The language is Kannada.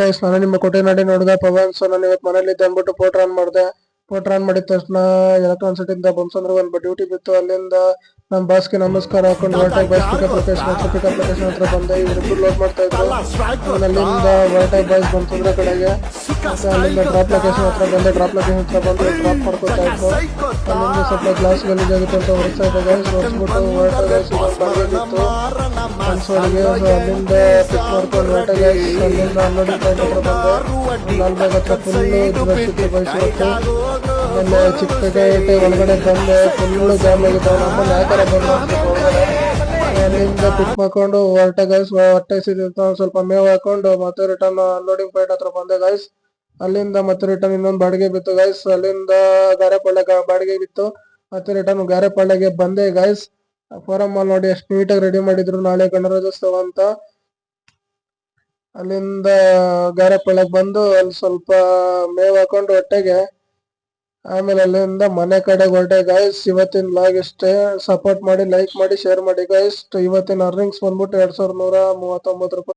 ಗೈಸ್ ನಾನು ನಿಮ್ಮ ಕೋಟೆನಾಡಿ ನೋಡಿದ ಪವನ್. ಸೊ ನಾನು ಇವತ್ತು ಮನೇಲಿ ಅಂದ್ಬಿಟ್ಟು ಪೋಟ್ರ್ ಆನ್ ಮಾಡಿದೆ. ಪೋಟ್ರ್ ಆನ್ ಮಾಡಿದ ತಕ್ಷಣ ಎಲೆಕ್ಟ್ರಾನ್ ಸಿಟಿ ಇಂದ ಬಂಸಂದ್ರ ಒಂದು ಡ್ಯೂಟಿ ಬಿತ್ತು. ಅಲ್ಲಿಂದ ನಮ್ಮ ಬಾಸ್ಗೆ ನಮಸ್ಕಾರ ಹಾಕೊಂಡು ವೈಟಾಗ್ ಬಾಯ್ಸ್ ಪಿಕಪ್ ಲೊಕೇಶನ್ ಹತ್ರ ಬಂದೆ. ಇವರಿಬ್ರು ಲೋಡ್ ಮಾಡ್ತಾ ಇದ್ರು. ಅಲ್ಲಿಂದ ವೈಟಾಗ್ ಬಾಯ್ಸ್ ಬಂಸಂದ್ರ ಕಡೆಗೆ ಅಲ್ಲಿಂದ ಡ್ರಾಪ್ ಲೊಕೇಶನ್ ಹತ್ರ ಬಂದೆ. ಡ್ರಾಪ್ ಲೊಕೇಶನ್ ಹತ್ರ ಬಂದು ಡ್ರಾಪ್ ಮಾಡ್ಕೊತಾ ಇದ್ರು. ಅಲ್ಲಿಂದ ಸ್ವಲ್ಪ ಗ್ಲಾಸ್ ಗಲೀಜಾಗುತ್ತೆ ಅಂತ ಹೊರಿಸ್ತಾ ಇದ್ದೆ ಗೈಸ್. ಹೊರಿಸ್ಬಿಟ್ಟು ವೈಟಾಗ್ ಬಾಯ್ಸ್ ಬಂದಿತ್ತು ಅನ್ಸೋಳಿಗೆ. ಅಲ್ಲಿಂದ ಪಿಕ್ ಮಾಡ್ಕೊಂಡು ವೈಟಾಗ್ ಬಾಯ್ಸ್ ಅಲ್ಲಿಂದ ಅನ್ಲೋಡಿಂಗ್ ಪಾಯಿಂಟ್ ಹತ್ರ ಬಂದೆ. ಲಾಲ್ಬಾಗ್ ಹತ್ರ ಫುಲ್ಲು ಯೂನಿವರ್ಸಿಟಿ ಬಯಸಿತ್ತು. ಆಮೇಲೆ ಚಿಕ್ಕಪೇಟೆ ಒಳಗಡೆ ಬಂದೆ. ಫುಲ್ಲು ಜಾಮ್ ಆಗಿತ್ತು. ನಮ್ಮಲ್ಲಿ ಯಾವ ಥರ ಬಂದು ಒಳಗಡೆ ಅಲ್ಲಿಂದ ಪಿಕ್ ಮಾಡ್ಕೊಂಡು ಹೊರಟೆ ಗೈಸ್. ಹೊಟ್ಟೆ ಸಿಗುತ್ತೆ ಸ್ವಲ್ಪ ಮೇವು ಹಾಕೊಂಡು ಮತ್ತೆ ರಿಟರ್ನ್ ಅನ್ಲೋಡಿಂಗ್ ಪಾಯಿಂಟ್ ಹತ್ರ ಬಂದೆ ಗೈಸ್. ಅಲ್ಲಿಂದ ಮತ್ತೆ ರಿಟರ್ನ್ ಇನ್ನೊಂದು ಬಾಡಿಗೆ ಬಿತ್ತು ಗೈಸ್. ಅಲ್ಲಿಂದ ಗಾರೆಪಳ್ಳೆ ಬಾಡಿಗೆ ಬಿತ್ತು. ಮತ್ತೆ ರಿಟರ್ನ್ ಗಾರೆಪಳ್ಳೆಗೆ ಬಂದೆ ಗೈಸ್. ಫಾರಂ ಮಾಲ್ ನೋಡಿ ಎಷ್ಟು ನೀಟಾಗಿ ರೆಡಿ ಮಾಡಿದ್ರು ನಾಳೆ ಗಣರಾಜ್ಯೋತ್ಸವ ಅಂತ. ಅಲ್ಲಿಂದ ಗಾರೆಪಳ್ಳೆಗೆ ಬಂದು ಅಲ್ಲಿ ಸ್ವಲ್ಪ ಮೇವು ಹಾಕೊಂಡು ಹೊಟ್ಟೆಗೆ ಆಮೇಲೆ ಅಲ್ಲಿಂದ ಮನೆ ಕಡೆಗೆ ಹೊರಟೆ ಗೈಸ್. ಇವತ್ತಿನ ಲಾಗ್ ಇಷ್ಟೇ. ಸಪೋರ್ಟ್ ಮಾಡಿ, ಲೈಕ್ ಮಾಡಿ, ಶೇರ್ ಮಾಡಿ ಗೈಸ್. ಇವತ್ತಿನ ಅರ್ನಿಂಗ್ಸ್ ಬಂದ್ಬಿಟ್ಟು 2139 ರೂಪಾಯಿ.